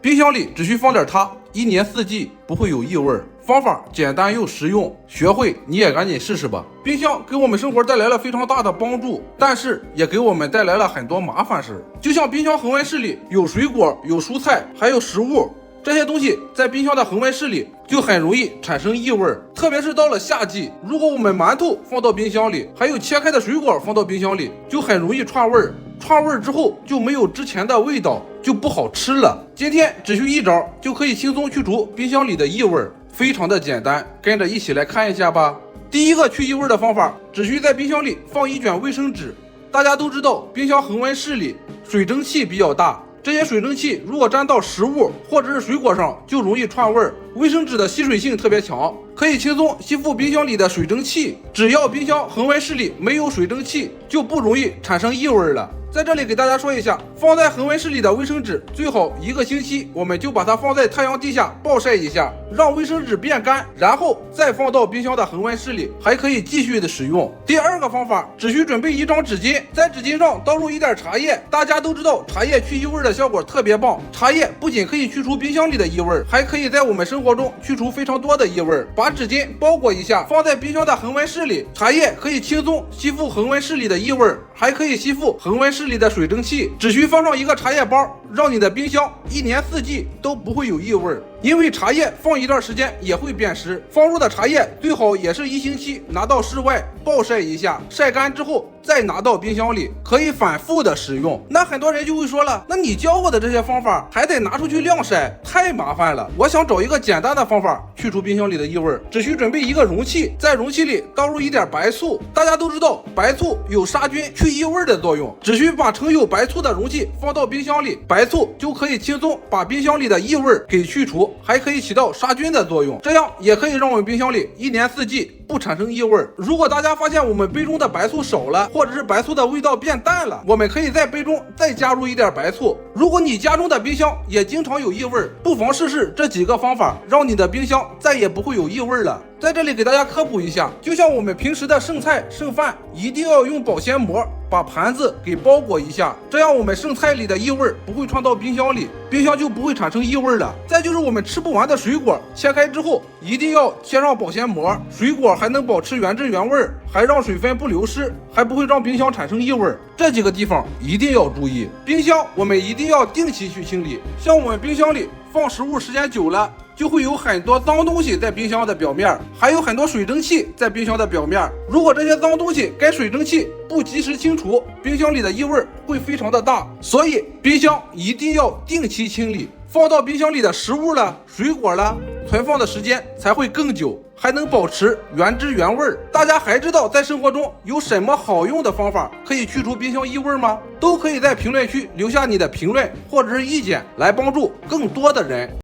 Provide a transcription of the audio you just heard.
冰箱里只需放点它，一年四季不会有异味。方法简单又实用，学会你也赶紧试试吧。冰箱给我们生活带来了非常大的帮助，但是也给我们带来了很多麻烦事。就像冰箱恒温室里有水果、有蔬菜，还有食物。这些东西在冰箱的恒温室里就很容易产生异味，特别是到了夏季，如果我们馒头放到冰箱里，还有切开的水果放到冰箱里，就很容易串味儿。串味儿之后就没有之前的味道，就不好吃了。今天只需一招就可以轻松去除冰箱里的异味，非常的简单，跟着一起来看一下吧。第一个去异味的方法，只需在冰箱里放一卷卫生纸。大家都知道，冰箱恒温室里水蒸气比较大。这些水蒸气如果沾到食物或者是水果上，就容易串味儿。卫生纸的吸水性特别强，可以轻松吸附冰箱里的水蒸气。只要冰箱恒温室里没有水蒸气，就不容易产生异味了。在这里给大家说一下，放在恒温室里的卫生纸最好1个星期，我们就把它放在太阳地下暴晒一下，让卫生纸变干，然后再放到冰箱的恒温室里，还可以继续的使用。第二个方法，只需准备一张纸巾，在纸巾上倒入一点茶叶。大家都知道茶叶去异味的效果特别棒，茶叶不仅可以去除冰箱里的异味，还可以在我们生活中去除非常多的异味。把纸巾包裹一下，放在冰箱的恒温室里，茶叶可以轻松吸附恒温室里的异味，还可以吸附恒温室里的水蒸气。只需放上一个茶叶包，让你的冰箱一年四季都不会有异味。因为茶叶放一段时间也会变湿，放入的茶叶最好也是1星期拿到室外暴晒一下，晒干之后再拿到冰箱里，可以反复的使用。那很多人就会说了，那你教我的这些方法还得拿出去晾晒，太麻烦了。我想找一个简单的方法去除冰箱里的异味，只需准备一个容器，在容器里倒入一点白醋。大家都知道白醋有杀菌去异味的作用，只需把盛有白醋的容器放到冰箱里，白醋就可以轻松把冰箱里的异味给去除，还可以起到杀菌的作用，这样也可以让我们冰箱里一年四季不产生异味。如果大家发现我们杯中的白醋少了，或者是白醋的味道变淡了，我们可以在杯中再加入一点白醋。如果你家中的冰箱也经常有异味，不妨试试这几个方法，让你的冰箱再也不会有异味了。在这里给大家科普一下，就像我们平时的剩菜剩饭，一定要用保鲜膜把盘子给包裹一下，这样我们剩菜里的异味不会传到冰箱里，冰箱就不会产生异味了。再就是我们吃不完的水果，切开之后一定要贴上保鲜膜，水果还能保持原汁原味，还让水分不流失，还不会让冰箱产生异味。这几个地方一定要注意。冰箱我们一定要定期去清理，像我们冰箱里放食物时间久了，就会有很多脏东西在冰箱的表面，还有很多水蒸气在冰箱的表面。如果这些脏东西跟水蒸气不及时清除，冰箱里的异味会非常的大。所以冰箱一定要定期清理，放到冰箱里的食物了、水果了，存放的时间才会更久，还能保持原汁原味。大家还知道在生活中有什么好用的方法可以去除冰箱异味吗？都可以在评论区留下你的评论或者是意见，来帮助更多的人。